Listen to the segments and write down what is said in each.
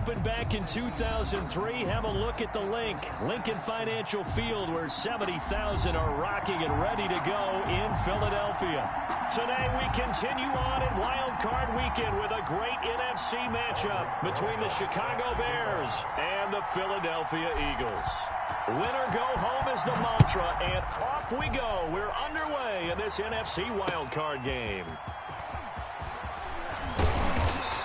opened back in 2003. Have a look at the link. Lincoln Financial Field, where 70,000 are rocking and ready to go in Philadelphia. Today we continue on in Wild Card Weekend with a great NFC matchup between the Chicago Bears and the Philadelphia Eagles. Winner go home is the mantra, and off we go. We're underway in this NFC Wild Card game.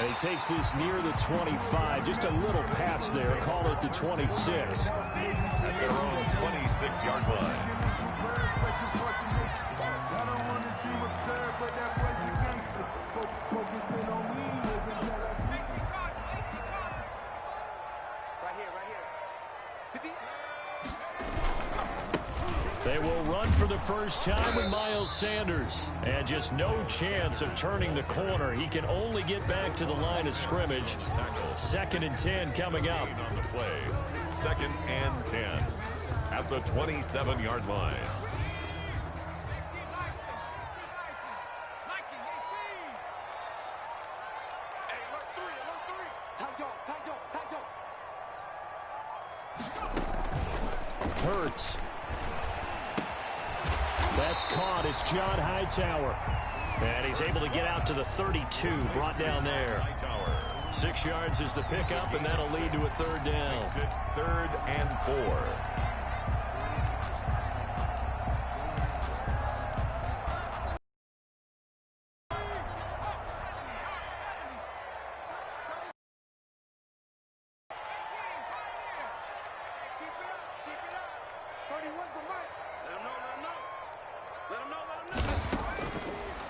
And he takes this near the 25, just a little pass there, call it the 26. At their own 26-yard line. They will run for the first time with Miles Sanders. And just no chance of turning the corner. He can only get back to the line of scrimmage. 2nd and 10 coming up. On the play. 2nd and 10 at the 27-yard line. Hurts. That's caught. It's John Hightower. And he's able to get out to the 32, brought down there. 6 yards is the pickup, and that'll lead to a 3rd down. 3rd and 4.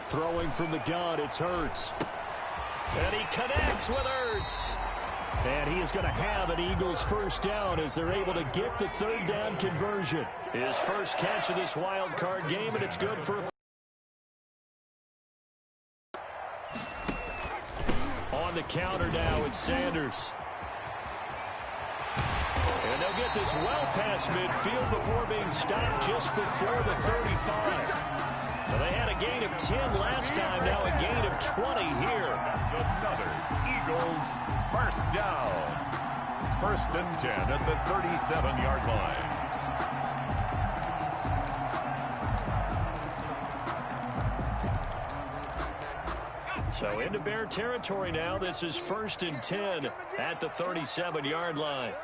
Throwing from the gun, it's Hurts. And he connects with Hurts. And he is going to have an Eagles first down as they're able to get the 3rd down conversion. His first catch of this wild card game, and it's good for on the counter now, it's Sanders. And they'll get this well past midfield before being stopped just before the 35. Well, they had a gain of 10 last time, now a gain of 20 here. That's another Eagles first down. 1st and 10 at the 37-yard line. So into Bear territory now. This is 1st and 10 at the 37-yard line.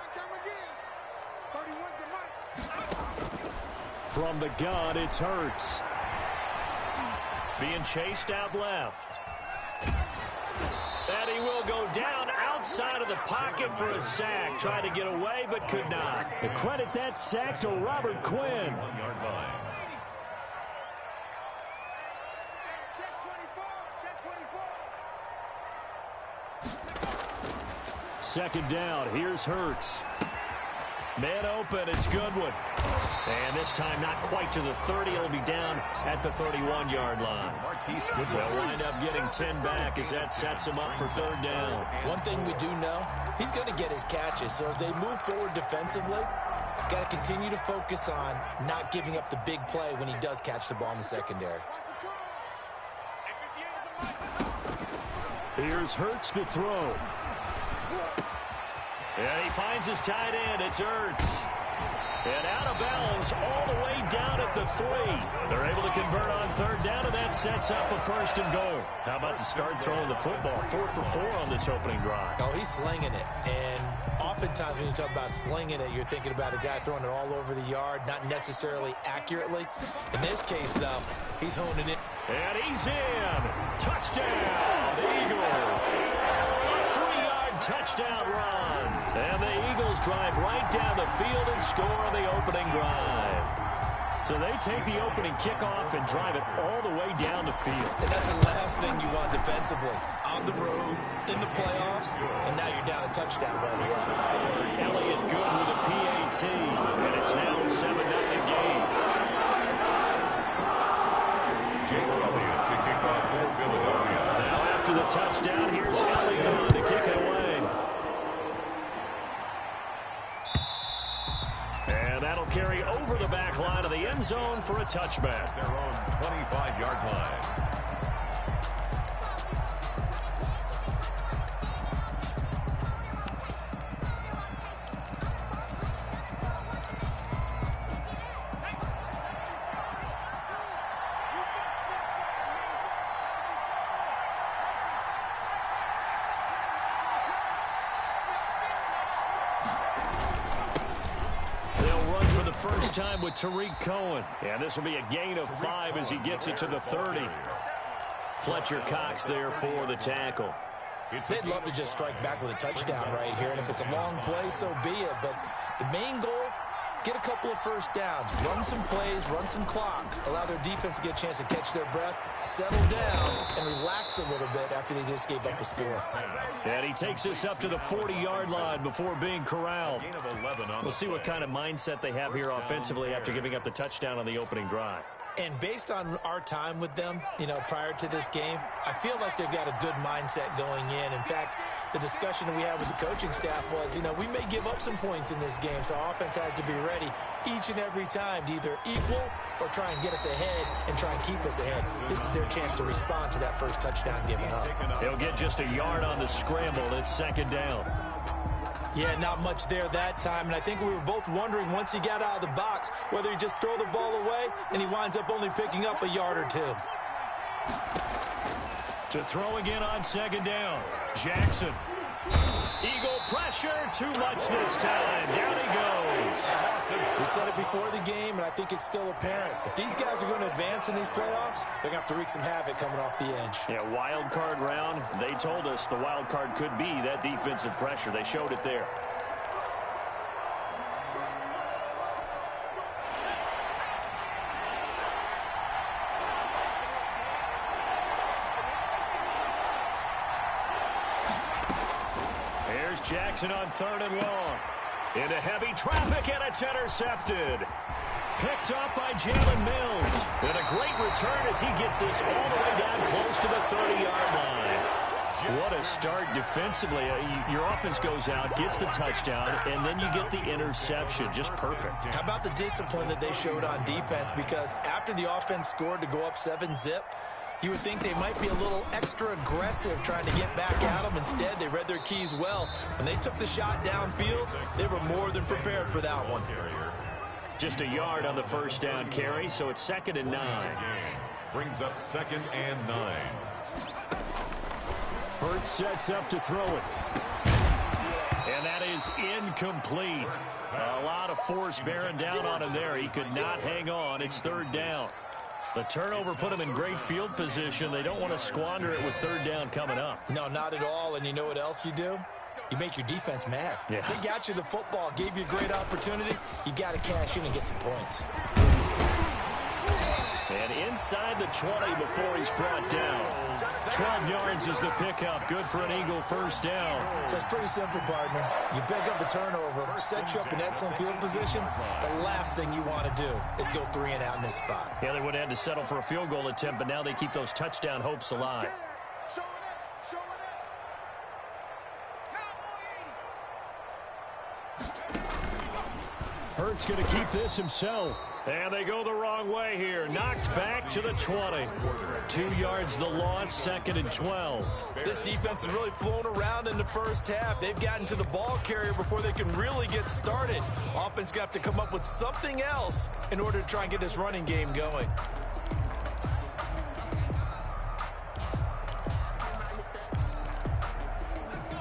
From the gun, it's Hurts. Being chased out left. And he will go down outside of the pocket for a sack. Tried to get away, but could not. The credit that sack to Robert Quinn. 1-yard line. Second down, here's Hurts. Man open, it's Goodwin. And this time not quite to the 30. It'll be down at the 31-yard line. They'll wind up getting 10 back as that sets him up for 3rd down. One thing we do know, he's going to get his catches. So as they move forward defensively, got to continue to focus on not giving up the big play when he does catch the ball in the secondary. Here's Hurts to throw. And he finds his tight end. It's Hurts. And out of bounds all the way down at the 3. They're able to convert on 3rd down, and that sets up a 1st and goal. How about to start throwing the football? 4 for 4 on this opening drive. Oh, he's slinging it. And oftentimes when you talk about slinging it, you're thinking about a guy throwing it all over the yard, not necessarily accurately. In this case, though, he's honing it. And he's in. Touchdown, Eagles. A 3-yard touchdown run. And the Eagles drive right down the field and score on the opening drive. So they take the opening kickoff and drive it all the way down the field. And that's the last thing you want defensively. On the road, in the playoffs, and now you're down a touchdown right away. Elliott good with a PAT, and it's now a 7-0 game. Jake Elliott to kick off for Philadelphia. Now after the touchdown, here's Elliott to kick it away. And that'll carry over the back line of the end zone for a touchback. Their own 25-yard line. time with Tariq Cohen. And this will be a gain of 5 as he gets it to the 30. Fletcher Cox there for the tackle. They'd love to just strike back with a touchdown right here, and if it's a long play, so be it. But the main goal, get a couple of first downs, run some plays, run some clock, allow their defense to get a chance to catch their breath, settle down, and relax a little bit after they just gave up a score. And he takes us up to the 40-yard line before being corralled. We'll see what kind of mindset they have here offensively after giving up the touchdown on the opening drive. And based on our time with them, prior to this game, I feel like they've got a good mindset going in. In fact, the discussion we had with the coaching staff was, we may give up some points in this game, so our offense has to be ready each and every time to either equal or try and get us ahead and try and keep us ahead. This is their chance to respond to that first touchdown given up. He'll get just a yard on the scramble. It's second down. Yeah, not much there that time, and I think we were both wondering once he got out of the box whether he just throw the ball away and he winds up only picking up a yard or two. To throw again on second down, Jackson. Eagle pressure, too much this time. Down he goes. We said it before the game, and I think it's still apparent. If these guys are going to advance in these playoffs, they're going to have to wreak some havoc coming off the edge. Yeah, wild card round. They told us the wild card could be that defensive pressure. They showed it there. Here's Jackson on 3rd and long. Into heavy traffic, and it's intercepted. Picked up by Jalen Mills. And a great return as he gets this all the way down close to the 30-yard line. What a start defensively. Your offense goes out, gets the touchdown, and then you get the interception. Just perfect. How about the discipline that they showed on defense? Because after the offense scored to go up 7-zip, you would think they might be a little extra aggressive trying to get back at them. Instead, they read their keys well. When they took the shot downfield, they were more than prepared for that one. Just a yard on the first down carry, so it's 2nd and 9. Brings up 2nd and 9. Hurts sets up to throw it. And that is incomplete. A lot of force bearing down on him there. He could not hang on. It's 3rd down. The turnover put them in great field position. They don't want to squander it with 3rd down coming up. No, not at all. And you know what else you do? You make your defense mad. Yeah. They got you the football, gave you a great opportunity. You got to cash in and get some points. And inside the 20 before he's brought down. 12 yards is the pickup. Good for an Eagle first down. So it's pretty simple, partner. You pick up a turnover, set you up in excellent field position. The last thing you want to do is go 3 and out in this spot. Yeah, they would have had to settle for a field goal attempt, but now they keep those touchdown hopes alive. Hurts going to keep this himself. And they go the wrong way here. Knocked back to the 20. 2 yards the loss, 2nd and 12. This defense has really flown around in the first half. They've gotten to the ball carrier before they can really get started. Offense going to have to come up with something else in order to try and get this running game going.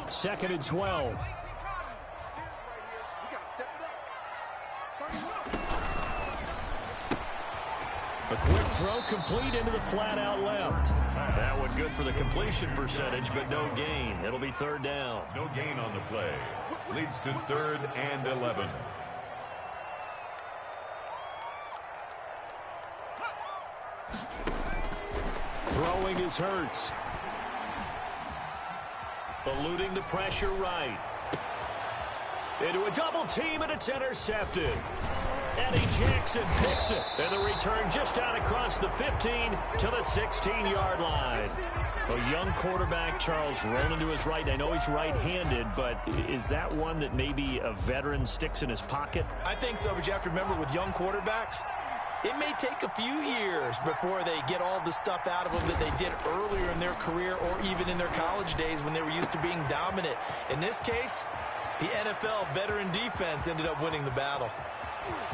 Second and 12. A quick throw complete into the flat out left. That one good for the completion percentage, but no gain. It'll be 3rd down. No gain on the play. Leads to 3rd and 11. Throwing is Hurts. Eluding the pressure right. Into a double team, and it's intercepted. Eddie Jackson picks it, and the return just out across the 15 to the 16-yard line. A young quarterback, Charles, rolling to his right. I know he's right-handed, but is that one that maybe a veteran sticks in his pocket? I think so, but you have to remember with young quarterbacks, it may take a few years before they get all the stuff out of them that they did earlier in their career or even in their college days when they were used to being dominant. In this case, the NFL veteran defense ended up winning the battle.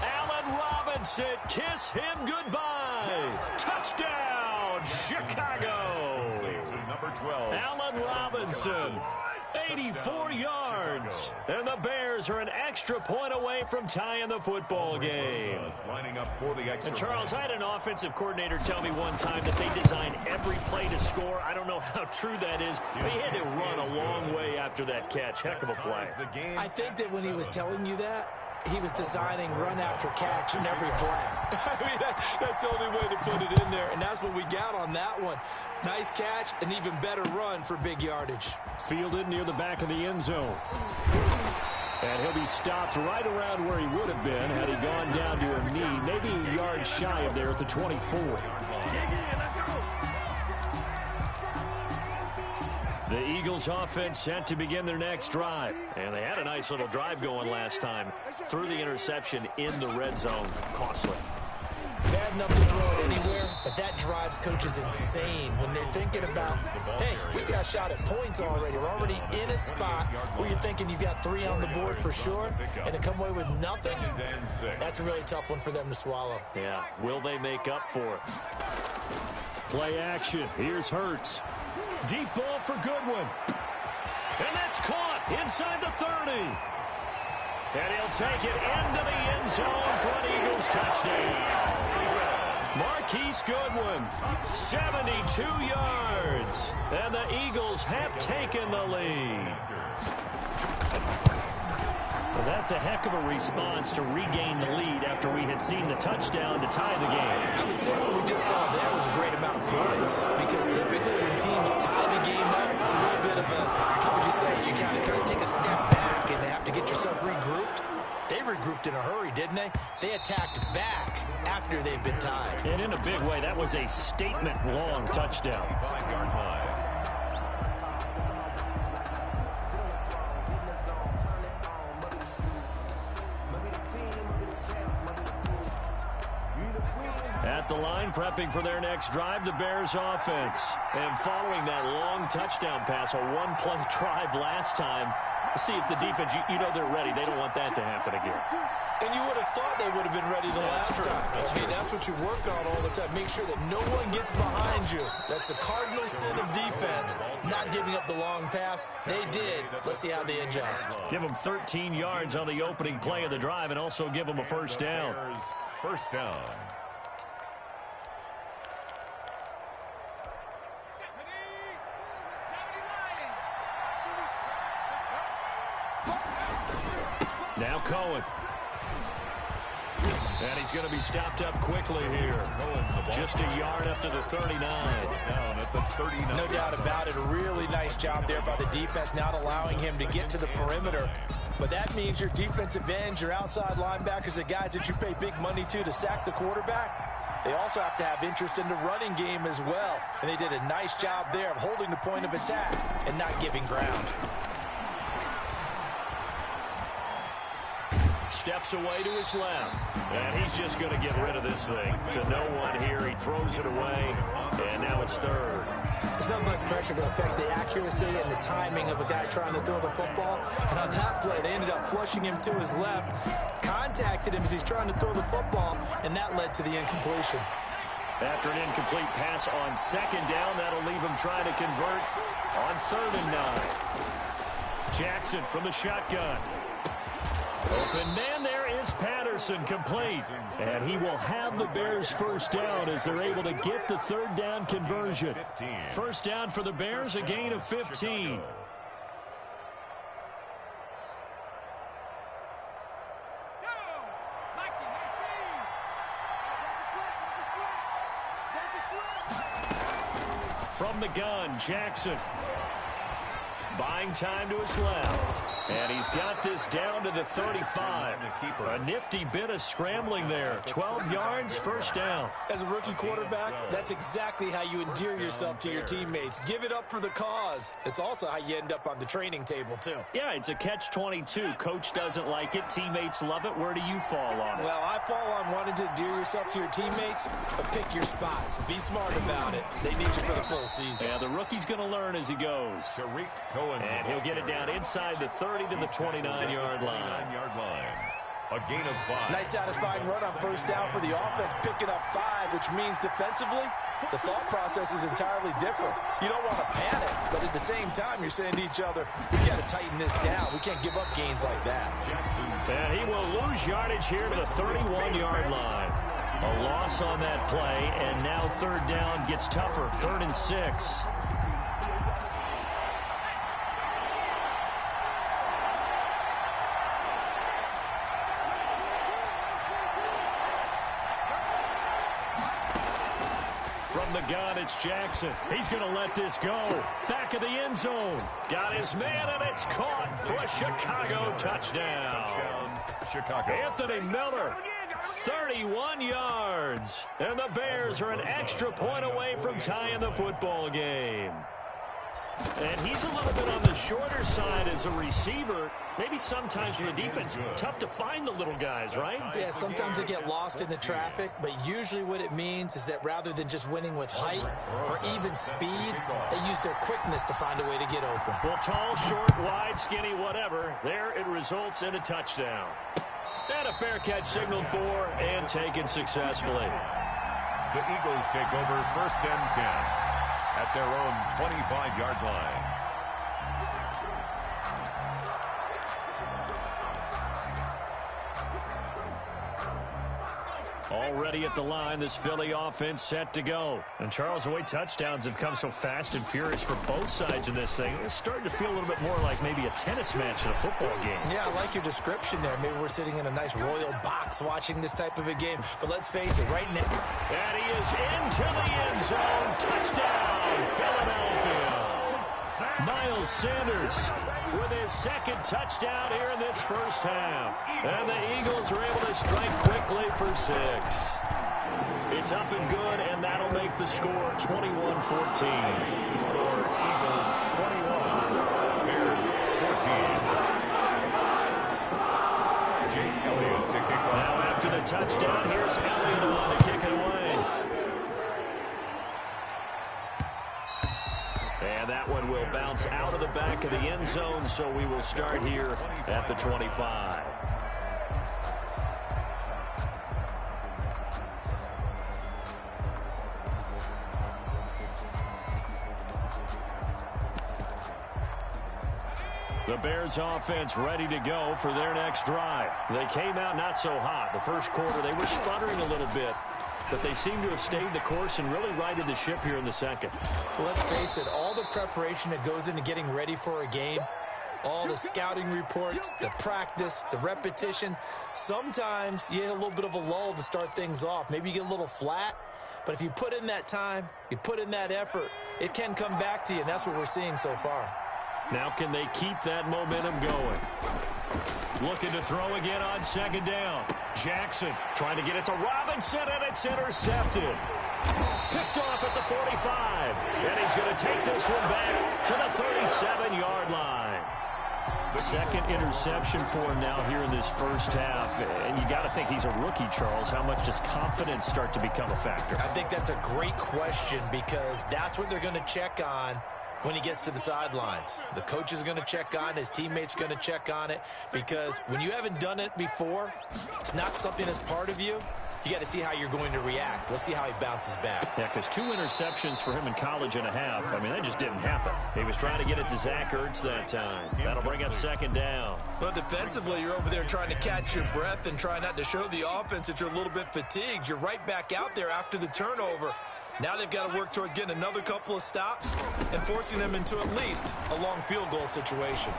Allen Robinson, kiss him goodbye. Touchdown, Chicago. Number 12. Allen Robinson 84 yards. And the Bears are an extra point away from tying the football game. Lining up for the extra. And Charles, I had an offensive coordinator tell me one time that they design every play to score. I don't know how true that is. They had to run a long way after that catch. Heck of a play. I think that when he was telling you that, he was designing run after catch in every play. I mean, that's the only way to put it in there, and that's what we got on that one. Nice catch, an even better run for big yardage. Fielded near the back of the end zone. And he'll be stopped right around where he would have been had he gone down to a knee, maybe a yard shy of there at the 24. The Eagles offense set to begin their next drive. And they had a nice little drive going last time. Threw the interception in the red zone. Costly. Bad enough to throw it anywhere, but that drives coaches insane when they're thinking about, hey, we got a shot at points already. We're already in a spot where you're thinking you've got 3 on the board for sure, and to come away with nothing, that's a really tough one for them to swallow. Yeah, will they make up for it? Play action. Here's Hurts. Deep ball for Goodwin. And that's caught inside the 30. And he'll take it into the end zone for an Eagles touchdown. Marquise Goodwin, 72 yards. And the Eagles have taken the lead. Well, that's a heck of a response to regain the lead after we had seen the touchdown to tie the game. I would say what we just saw there was a great amount of points, because typically when teams tie the game up, it's a little bit of a, how would you say, you kind of take a step back and have to get yourself regrouped. They regrouped in a hurry, didn't they? They attacked back after they'd been tied. And in a big way, that was a statement-long touchdown. 5-yard line. At the line, prepping for their next drive, the Bears offense. And following that long touchdown pass, a one-play drive last time, see if the defense, you know they're ready. They don't want that to happen again. And you would have thought they would have been ready the last time. That's what you work on all the time. Make sure that no one gets behind you. That's the cardinal sin of defense, not giving up the long pass. They did. Let's see how they adjust. Give them 13 yards on the opening play of the drive and also give them a first down. First down. Now Cohen. And he's going to be stopped up quickly here. Just a yard up to the 39. Down at the 39. No doubt about it. A really nice job there by the defense, not allowing him to get to the perimeter. But that means your defensive ends, your outside linebackers, the guys that you pay big money to sack the quarterback, they also have to have interest in the running game as well. And they did a nice job there of holding the point of attack and not giving ground. Steps away to his left. And he's just going to get rid of this thing. To no one here. He throws it away. And now it's third. There's not much pressure to affect the accuracy and the timing of a guy trying to throw the football. And on that play, they ended up flushing him to his left. Contacted him as he's trying to throw the football. And that led to the incompletion. After an incomplete pass on second down, that'll leave him trying to convert on 3rd and 9. Jackson from the shotgun. Open man, there is Patterson, complete. And he will have the Bears first down as they're able to get the 3rd down conversion. First down for the Bears, a gain of 15. From the gun, Jackson. Buying time to his left. And he's got this down to the 35. A nifty bit of scrambling there. 12 yards, first down. As a rookie quarterback, that's exactly how you endear yourself to your teammates. Give it up for the cause. It's also how you end up on the training table, too. Yeah, it's a catch-22. Coach doesn't like it. Teammates love it. Where do you fall on it? Well, I fall on wanting to endear yourself to your teammates, but pick your spots. Be smart about it. They need you for the full season. Yeah, the rookie's going to learn as he goes. Tariq Cohen. And he'll get it down inside the 30 to the 29-yard line. A gain of 5. Nice satisfying run on first down for the offense, picking up 5, which means defensively, the thought process is entirely different. You don't want to panic, but at the same time, you're saying to each other, we got to tighten this down. We can't give up gains like that. And he will lose yardage here to the 31-yard line. A loss on that play, and now third down gets tougher. 3rd and 6. From the gun, it's Jackson. He's going to let this go. Back of the end zone. Got his man, and it's caught for a Chicago touchdown. Chicago. Anthony Miller, 31 yards. And the Bears are an extra point away from tying the football game. And he's a little bit on the shorter side as a receiver. Maybe sometimes for the defense, tough to find the little guys, right? Yeah, sometimes they get lost in the traffic, but usually what it means is that rather than just winning with height or even speed, they use their quickness to find a way to get open. Well, tall, short, wide, skinny, whatever, there it results in a touchdown. And a fair catch signaled for and taken successfully. The Eagles take over 1st and 10 at their own 25-yard line. Already at the line, this Philly offense set to go. And Charles, the way touchdowns have come so fast and furious for both sides in this thing, it's starting to feel a little bit more like maybe a tennis match in a football game. Yeah, I like your description there. Maybe we're sitting in a nice royal box watching this type of a game. But let's face it, right now. And he is into the end zone. Touchdown, Philadelphia. Miles Sanders with his 2nd touchdown here in this first half. And the Eagles are able to strike quickly for 6. It's up and good, and that'll make the score 21-14. Score Eagles 21, Bears 14. Jake Elliott to kick off. Now after the touchdown, here's Elliott on to kick it away. And that one will bounce out of the back of the end zone, so we will start here at the 25. The Bears offense ready to go for their next drive. They came out not so hot. The first quarter, they were sputtering a little bit, but they seem to have stayed the course and really righted the ship here in the second. Well, let's face it, all the preparation that goes into getting ready for a game, all the scouting reports, the practice, the repetition, sometimes you hit a little bit of a lull to start things off. Maybe you get a little flat, but if you put in that time, you put in that effort, it can come back to you, and that's what we're seeing so far. Now can they keep that momentum going? Looking to throw again on 2nd down. Jackson trying to get it to Robinson, and it's intercepted. Picked off at the 45. And he's going to take this one back to the 37-yard line. 2nd interception for him now here in this first half. And you got to think he's a rookie, Charles. How much does confidence start to become a factor? I think that's a great question because that's what they're going to check on when he gets to the sidelines. The coach is going to check on it. His teammates are going to check on it because when you haven't done it before, it's not something that's part of you. You got to see how you're going to react. Let's see how he bounces back. Yeah, because 2 interceptions for him in college and a half. I mean, that just didn't happen. He was trying to get it to Zach Ertz that time. That'll bring up 2nd down. Well, defensively, you're over there trying to catch your breath and try not to show the offense that you're a little bit fatigued. You're right back out there after the turnover. Now they've got to work towards getting another couple of stops and forcing them into at least a long field goal situation.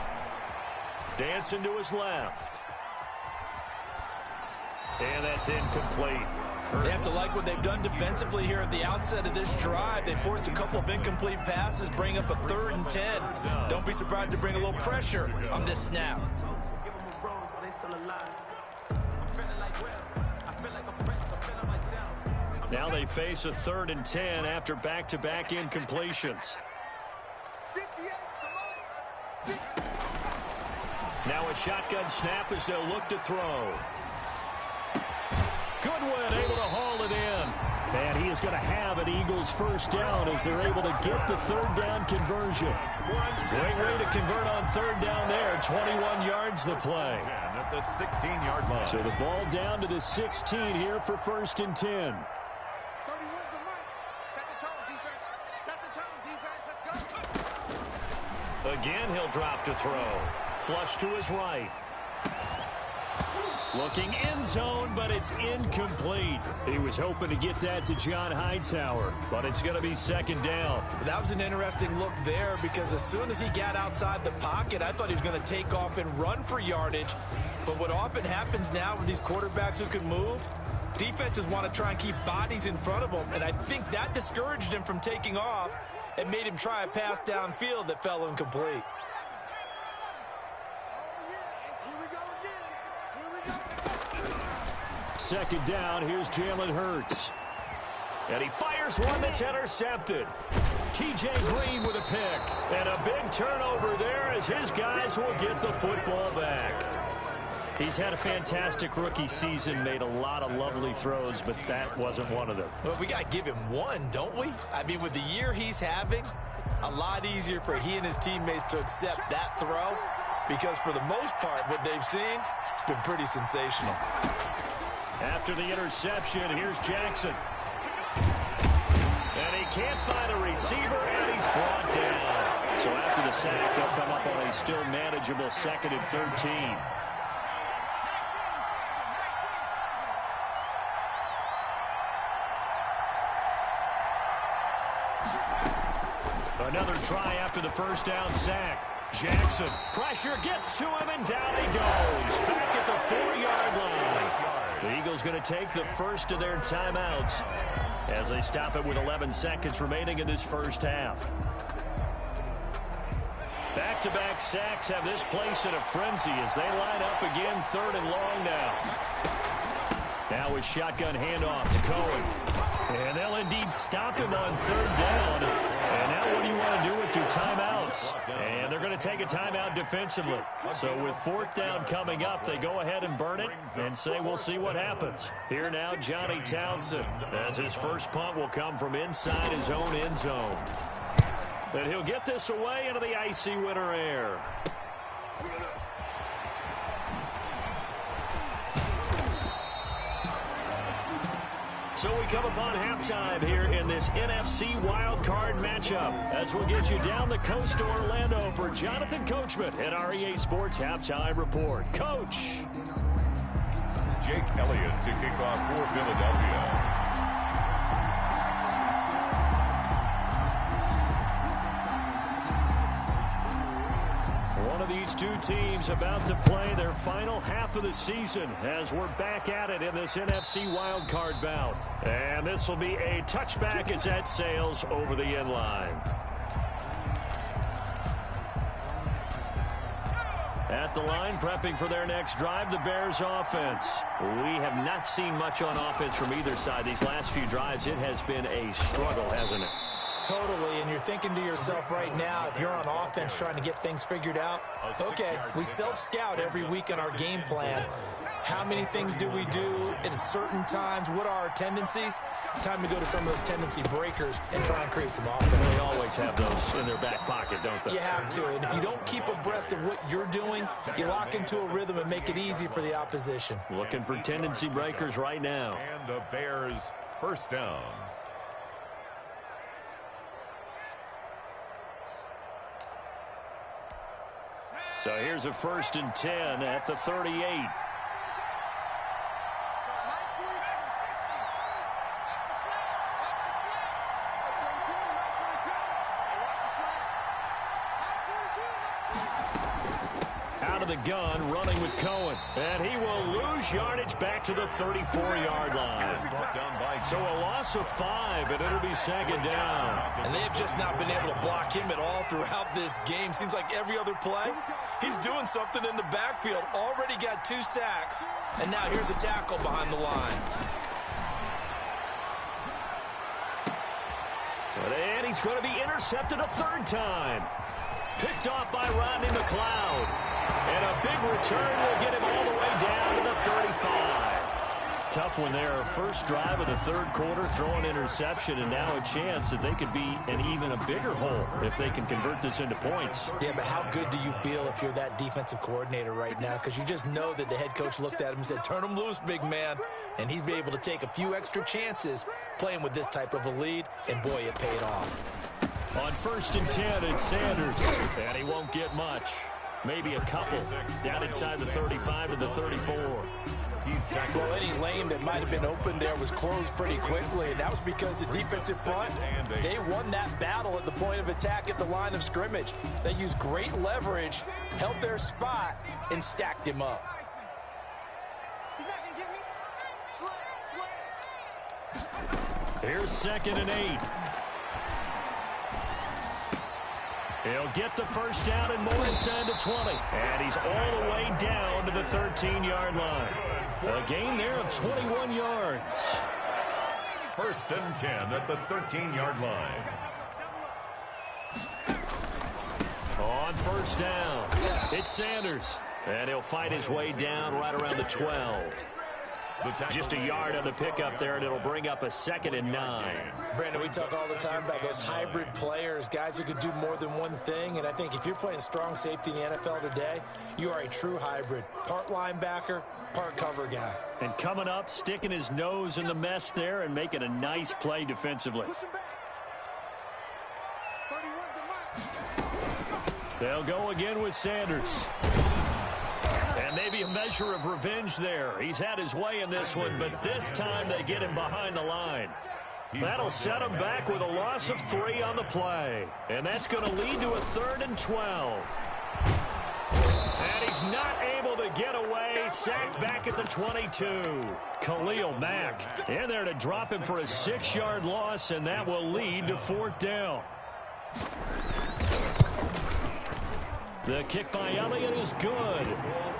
Dancing to his left. And that's incomplete. They have to like what they've done defensively here at the outset of this drive. They forced a couple of incomplete passes, bring up a 3rd and 10. Don't be surprised to bring a little pressure on this snap. Now they face a 3rd and 10 after back-to-back incompletions. Now a shotgun snap as they'll look to throw. Goodwin able to haul it in. And he is going to have an Eagles first down as they're able to get the 3rd down conversion. Great way to convert on 3rd down there. 21 yards the play. the 16-yard line. So the ball down to the 16 here for 1st and 10. Again, he'll drop to throw. Flush to his right. Looking end zone, but it's incomplete. He was hoping to get that to John Hightower, but it's going to be 2nd down. That was an interesting look there because as soon as he got outside the pocket, I thought he was going to take off and run for yardage. But what often happens now with these quarterbacks who can move, defenses want to try and keep bodies in front of them, and I think that discouraged him from taking off and made him try a pass downfield that fell incomplete. 2nd down, here's Jalen Hurts. And he fires one that's intercepted. T.J. Green with a pick. And a big turnover there as his guys will get the football back. He's had a fantastic rookie season, made a lot of lovely throws, but that wasn't one of them. Well, we got to give him one, don't we? I mean, with the year he's having, a lot easier for he and his teammates to accept that throw because for the most part, what they've seen, it's been pretty sensational. After the interception, here's Jackson. And he can't find a receiver, and he's brought down. So after the sack, they'll come up on a still manageable 2nd and 13. Another try after the 1st down sack. Jackson, pressure gets to him, and down he goes. Back at the 4-yard line. The Eagles going to take the first of their timeouts as they stop it with 11 seconds remaining in this 1st half. Back-to-back sacks have this place in a frenzy as they line up again 3rd and long now. Now with shotgun handoff to Cohen. And they'll indeed stop him on 3rd down. And now what do you want to do with your timeouts? And they're going to take a timeout defensively. So with 4th down coming up, they go ahead and burn it and say we'll see what happens. Here now, Johnny Townsend, as his first punt will come from inside his own end zone. And he'll get this away into the icy winter air. So we come upon halftime here in this NFC wildcard matchup as we'll get you down the coast to Orlando for Jonathan Coachman at our EA Sports Halftime Report. Coach. Jake Elliott to kick off for Philadelphia. One of these two teams about to play their final half of the season as we're back at it in this NFC wildcard bout. And this will be a touchback as that sails over the end line. At the line, prepping for their next drive, the Bears offense. We have not seen much on offense from either side. These last few drives, it has been a struggle, hasn't it? Totally, and you're thinking to yourself right now, if you're on offense trying to get things figured out, okay, we self-scout every week on our game plan. How many things do we do at certain times? What are our tendencies? Time to go to some of those tendency breakers and try and create some offense. They always have those in their back pocket, don't they? You have to, and if you don't keep abreast of what you're doing, you lock into a rhythm and make it easy for the opposition. Looking for tendency breakers right now. And the Bears 1st down. So here's a 1st and 10 at the 38. Out of the gun, running with Cohen. And he will lose yardage back to the 34-yard line. So a loss of 5, and it'll be 2nd down. And they've just not been able to block him at all throughout this game. Seems like every other play, he's doing something in the backfield. Already got 2 sacks, and now here's a tackle behind the line. And he's going to be intercepted a 3rd time. Picked off by Rodney McLeod. And a big return will get him all the way down to the 35. Tough one there. First drive of the third quarter, throwing interception, and now a chance that they could be in even a bigger hole if they can convert this into points. Yeah, but how good do you feel if you're that defensive coordinator right now? Because you just know that the head coach looked at him and said, turn him loose, big man. And he'd be able to take a few extra chances playing with this type of a lead, and boy, it paid off. On 1st and 10, it's Sanders, and he won't get much. Maybe a couple down inside the 35 to the 34. Well, any lane that might have been open there was closed pretty quickly, and that was because the defensive front, they won that battle at the point of attack at the line of scrimmage. They used great leverage, held their spot, and stacked him up. Here's 2nd and 8. He'll get the first down and more inside the 20. And he's all the way down to the 13-yard line. A gain there of 21 yards. 1st and 10 at the 13-yard line. On 1st down, it's Sanders. And he'll fight his way down right around the 12. Just a yard on the pickup there, and it'll bring up a 2nd and 9. Brandon, we talk all the time about those hybrid players, guys who can do more than one thing. And I think if you're playing strong safety in the NFL today, you are a true hybrid. Part linebacker, part cover guy. And coming up, sticking his nose in the mess there and making a nice play defensively. They'll go again with Sanders. And maybe a measure of revenge there. He's had his way in this one, but this time they get him behind the line. That'll set him back with a loss of 3 on the play. And that's going to lead to a 3rd and 12. And he's not able to get away. Sacked back at the 22. Khalil Mack in there to drop him for a 6-yard loss, and that will lead to 4th down. The kick by Elliott is good.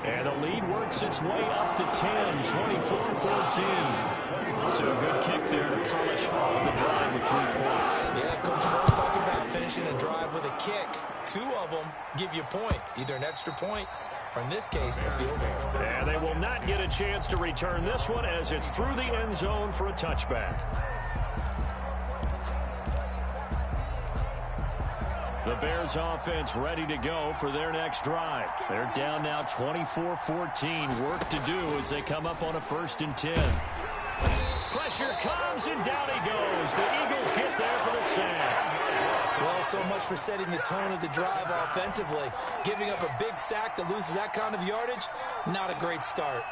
And the lead works its way up to 10, 24-14. So a good kick there to polish off the drive with 3 points. Yeah, coaches always talk about finishing a drive with a kick. 2 of them give you points, either an extra point or, in this case, a field goal. And they will not get a chance to return this one as it's through the end zone for a touchback. The Bears offense ready to go for their next drive. They're down now 24-14. Work to do as they come up on a 1st and 10. Pressure comes and down he goes. The Eagles get there for the sack. Well, so much for setting the tone of the drive offensively. Giving up a big sack that loses that kind of yardage, not a great start.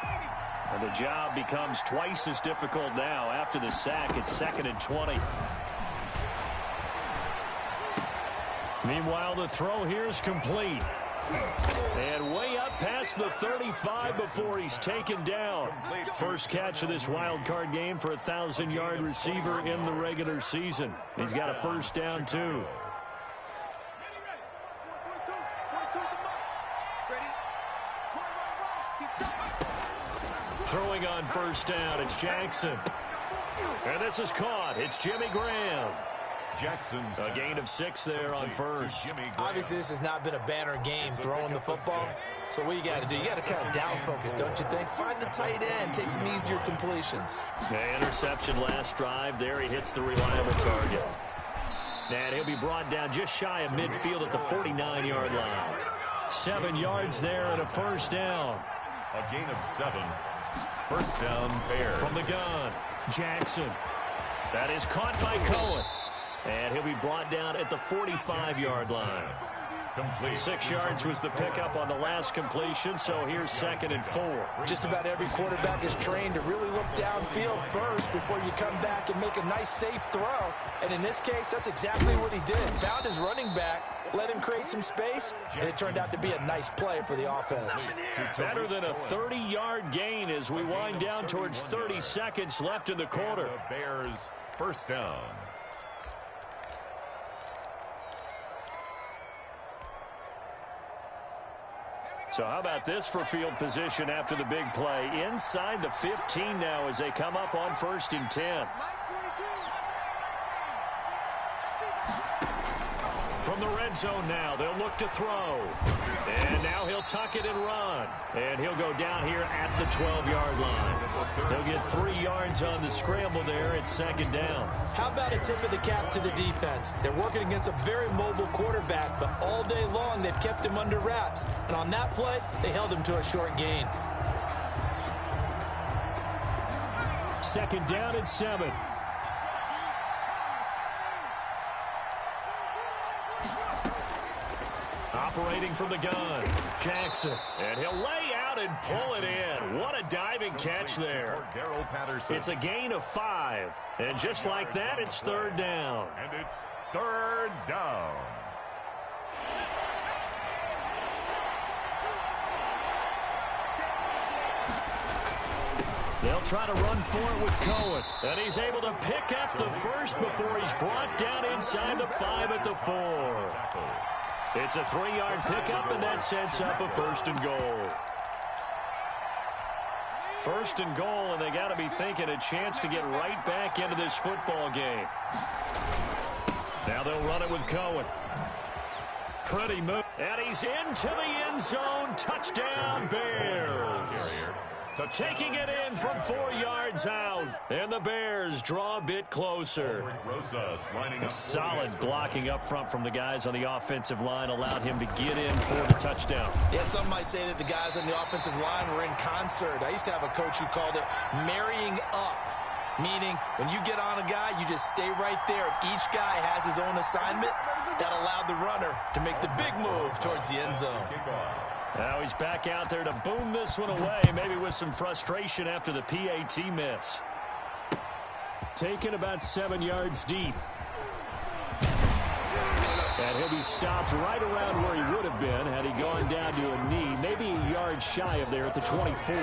And the job becomes twice as difficult now. After the sack, it's 2nd and 20. Meanwhile, the throw here is complete. And way up past the 35 before he's taken down. First catch of this wild card game for a 1,000-yard receiver in the regular season. He's got a 1st down, too. Throwing on 1st down, it's Jackson. And this is caught. It's Jimmy Graham. Jackson's a gain of 6 there on 1st. Obviously, this has not been a banner game throwing the football. So what you got to do, you got to kind of down focus, don't you think? Find the tight end, take some easier completions. Yeah, interception last drive. There he hits the reliable target. And he'll be brought down just shy of midfield at the 49-yard line. 7 yards there and a 1st down. A gain of 7. 1st down, Bears. From the gun, Jackson. That is caught by Cohen. And he'll be brought down at the 45-yard line. Complete. 6 yards was the pickup on the last completion, so here's 2nd and 4. Just about every quarterback is trained to really look downfield first before you come back and make a nice, safe throw. And in this case, that's exactly what he did. Found his running back, let him create some space, and it turned out to be a nice play for the offense. Better than a 30-yard gain as we wind down towards 30 seconds left in the quarter. The Bears 1st down. So how about this for field position after the big play? Inside the 15 now as they come up on 1st and 10. From the red zone now, they'll look to throw. And now he'll tuck it and run. And he'll go down here at the 12-yard line. He'll get 3 yards on the scramble there. It's second down. How about a tip of the cap to the defense? They're working against a very mobile quarterback, but all day long they've kept him under wraps. And on that play, they held him to a short gain. Second down and 7. Operating from the gun, Jackson. And he'll lay out and pull it in. What a diving catch there. It's a gain of 5. And just like that, it's third down. And it's third down. They'll try to run for it with Cohen. And he's able to pick up the first before he's brought down inside the 5 at the 4. It's a 3-yard pickup, and that sets up a first and goal. First and goal, and they got to be thinking a chance to get right back into this football game. Now they'll run it with Cohen. Pretty move. And he's into the end zone. Touchdown, Bears. Taking it in from 4 yards out. And the Bears draw a bit closer. Solid blocking up front from the guys on the offensive line allowed him to get in for the touchdown. Yeah, some might say that the guys on the offensive line were in concert. I used to have a coach who called it marrying up, meaning when you get on a guy, you just stay right there. And each guy has his own assignment. That allowed the runner to make the big move towards the end zone. Now he's back out there to boom this one away, maybe with some frustration after the PAT miss. Taken about 7 yards deep. And he'll be stopped right around where he would have been had he gone down to a knee, maybe a yard shy of there at the 24.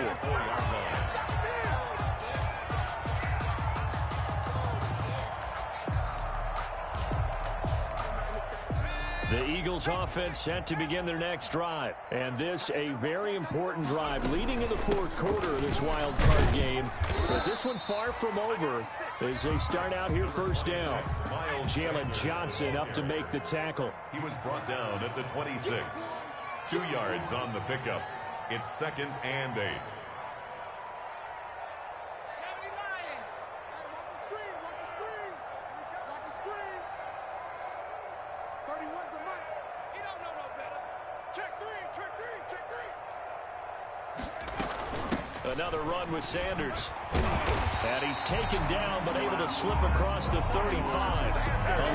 The Eagles offense set to begin their next drive. And this a very important drive leading in the fourth quarter of this wild card game. But this one far from over as they start out here first down. Jalen Johnson up to make the tackle. He was brought down at the 26. 2 yards on the pickup. It's second and 8. Another run with Sanders. And he's taken down, but able to slip across the 35.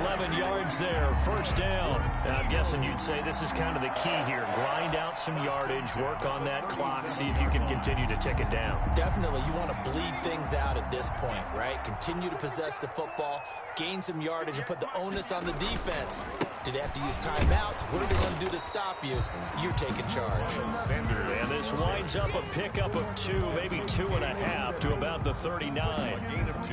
11 yards there, first down. And I'm guessing you'd say this is kind of the key here. Grind out some yardage, work on that clock, see if you can continue to tick it down. Definitely, you want to bleed things out at this point, right? Continue to possess the football, gain some yardage, and put the onus on the defense. Do they have to use timeouts? What are they going to do to stop you? You're taking charge. And this winds up a pickup of 2, maybe 2.5 to about the 39. Gain of 2.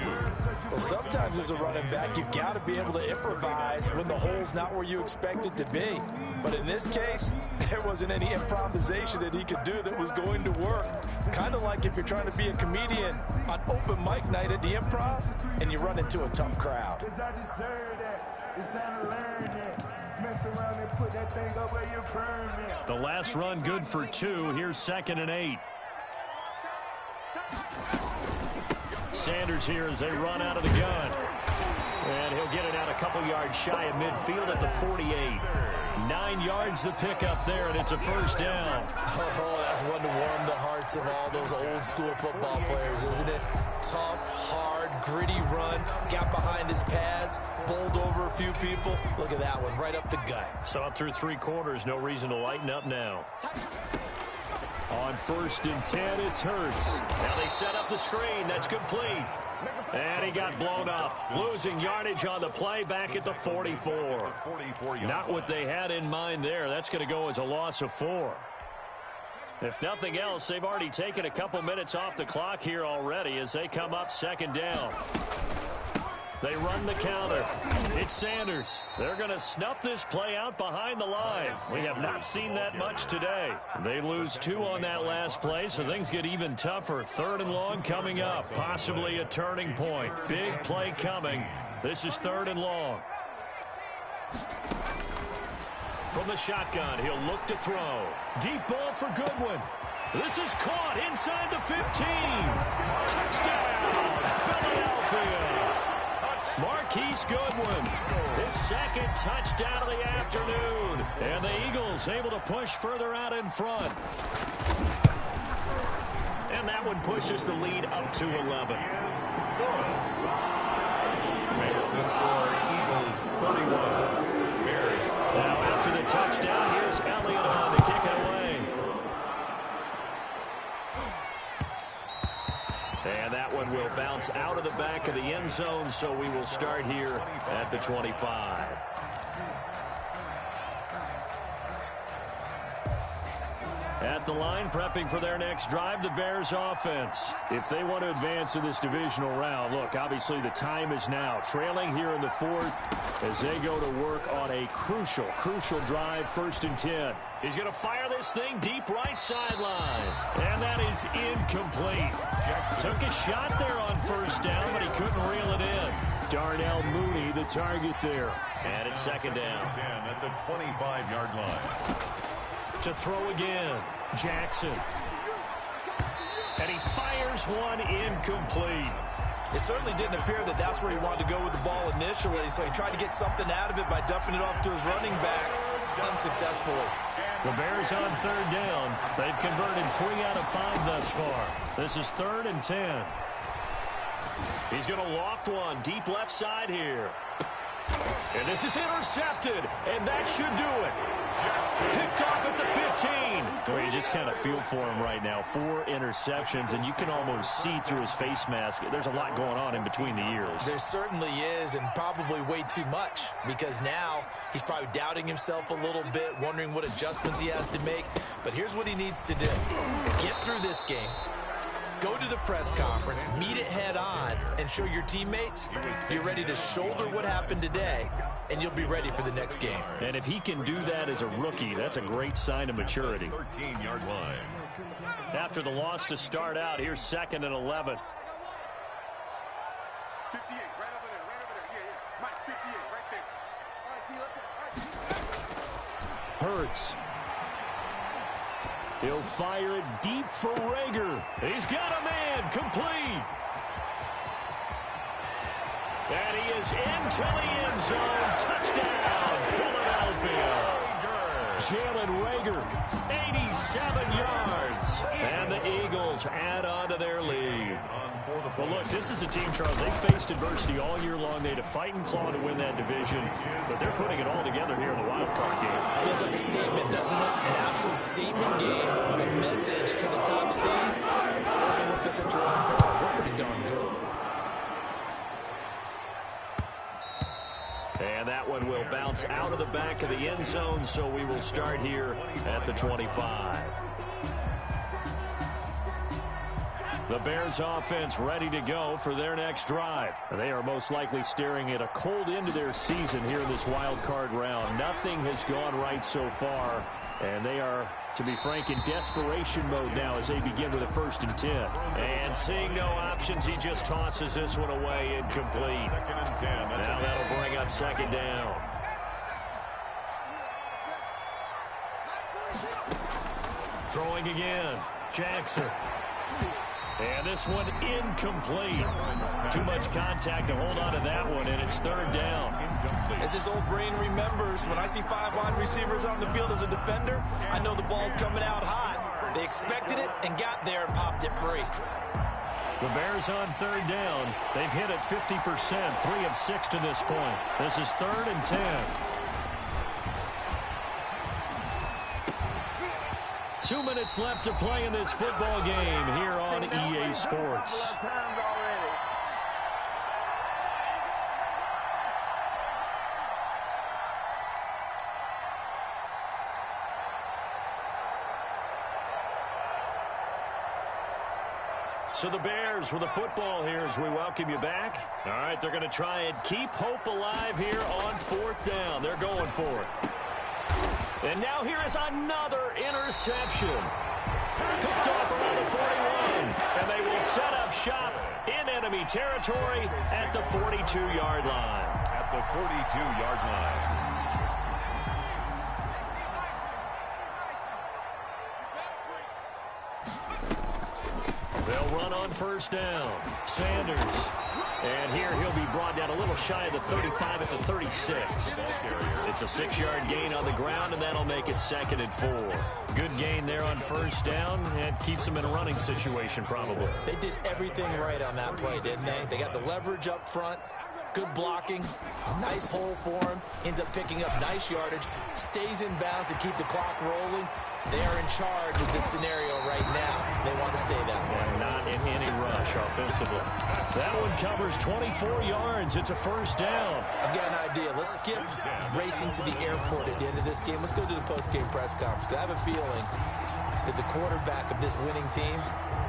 Well, sometimes as a running back, you've got to be able to improvise when the hole's not where you expect it to be. But in this case, there wasn't any improvisation that he could do that was going to work. Kind of like if you're trying to be a comedian on open mic night at the Improv and you run into a tough crowd. The last run good for 2. Here's second and 8. Sanders here as they run out of the gun. And he'll get it out a couple yards shy of midfield at the 48. 9 yards to pick up there, and it's a first down. Oh, that's one to warm the hearts of all those old school football players, isn't it? Tough, hard, gritty run. Got behind his pads, bowled over a few people. Look at that one, right up the gut. So up through 3 quarters, no reason to lighten up now. On first and 10, it's Hurts. Now they set up the screen. That's complete. And he got blown up. Losing yardage on the play back at the 44. Not what they had in mind there. That's going to go as a loss of 4. If nothing else, they've already taken a couple minutes off the clock here already as they come up second down. They run the counter. It's Sanders. They're going to snuff this play out behind the line. We have not seen that much today. They lose 2 on that last play, so things get even tougher. Third and long coming up. Possibly a turning point. Big play coming. This is third and long. From the shotgun, he'll look to throw. Deep ball for Goodwin. This is caught inside the 15. Touchdown, Philadelphia. Marquise Goodwin, his second touchdown of the afternoon. And the Eagles able to push further out in front. And that one pushes the lead up to 11. Makes the score Eagles 31. Bears. Now after the touchdown, here's Elliott on to kick it away. And that one will bounce out of the back of the end zone, so we will start here at the 25. At the line, prepping for their next drive, the Bears offense. If they want to advance in this divisional round, look, obviously the time is now. Trailing here in the fourth as they go to work on a crucial drive, 1st and 10. He's going to fire this thing deep right sideline. And that is incomplete. Took a shot there on 1st down, but he couldn't reel it in. Darnell Mooney, the target there. And it's 2nd down. 10 at the 25-yard line. To throw again, Jackson. And he fires one incomplete. It certainly didn't appear that that's where he wanted to go with the ball initially, so he tried to get something out of it by dumping it off to his running back unsuccessfully. The Bears on 3rd down. They've converted 3 out of 5 thus far. This is 3rd and 10. He's going to loft one deep left side here. And this is intercepted, and that should do it. Picked off at the 15. Well, you just kind of feel for him right now. 4 interceptions, and you can almost see through his face mask. There's a lot going on in between the ears. There certainly is, and probably way too much, because now he's probably doubting himself a little bit, wondering what adjustments he has to make. But here's what he needs to do. Get through this game. Go to the press conference, meet it head on, and show your teammates you're ready to shoulder what happened today, and you'll be ready for the next game. And if he can do that as a rookie, that's a great sign of maturity. 13-yard line. After the loss to start out, here's 2nd and 11. 58, right over there. Yeah. Mike, 58, right there. All right, T, let's go. Hurts. He'll fire it deep for Rager. He's got a man, complete. And he is into the end zone. Touchdown, Philadelphia. Jalen Rager, 87 yards. And the Eagles add on to their lead. Well, look, this is a team, Charles, they faced adversity all year long. They had to fight and claw to win that division, but they're putting it all together here in the wild card game. Feels like a statement, doesn't it? An absolute statement game. The message to the top seeds. Look at Central Arkansas. We're pretty darn good. And that one will bounce out of the back of the end zone, so we will start here at the 25. The Bears offense ready to go for their next drive. They are most likely staring at a cold end to their season here in this wild card round. Nothing has gone right so far, and they are, to be frank, in desperation mode now as they begin with a 1st and 10. And seeing no options, he just tosses this one away, incomplete. 2nd and 10. Now that'll bring up 2nd down. Throwing again, Jackson. And this one incomplete. Too much contact to hold on to that one, and it's 3rd down. As his old brain remembers, when I see 5 wide receivers on the field as a defender, I know the ball's coming out hot. They expected it and got there and popped it free. The Bears on 3rd down. They've hit it 50%, 3 of 6 to this point. This is 3rd and 10. 2 minutes left to play in this football game here on EA Sports. So the Bears with the football here as we welcome you back. All right, they're going to try and keep hope alive here on 4th down. They're going for it. And now here is another interception. Picked off around the 41. And they will set up shop in enemy territory at the 42-yard line. At the 42-yard line. run on first down. Sanders. And here he'll be brought down a little shy of the 35 at the 36. It's a 6-yard gain on the ground, and that'll make it 2nd and 4. Good gain there on first down, and keeps them in a running situation probably. They did everything right on that play, didn't they? They got the leverage up front, good blocking, nice hole for him, ends up picking up nice yardage, stays in bounds to keep the clock rolling. They are in charge of this scenario right now. They want to stay that way. And not in any rush offensively. That one covers 24 yards. It's a first down. I've got an idea. Let's skip racing to the airport at the end of this game. Let's go to the post-game press conference. I have a feeling that the quarterback of this winning team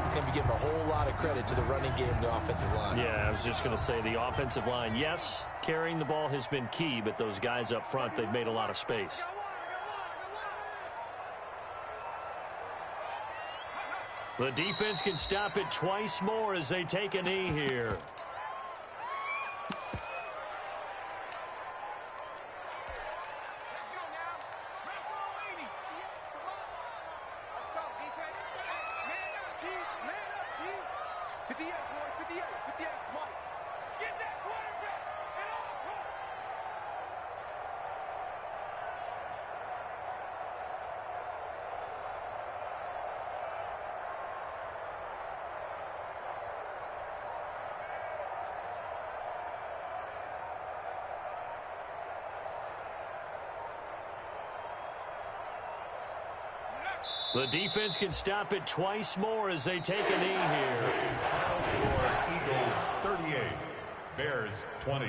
is going to be giving a whole lot of credit to the running game and the offensive line. Yeah, I was just going to say the offensive line, yes, carrying the ball has been key, but those guys up front, they've made a lot of space. The defense can stop it twice more as they take a knee here. The defense can stop it twice more as they take a knee here. Eagles 38, Bears 20.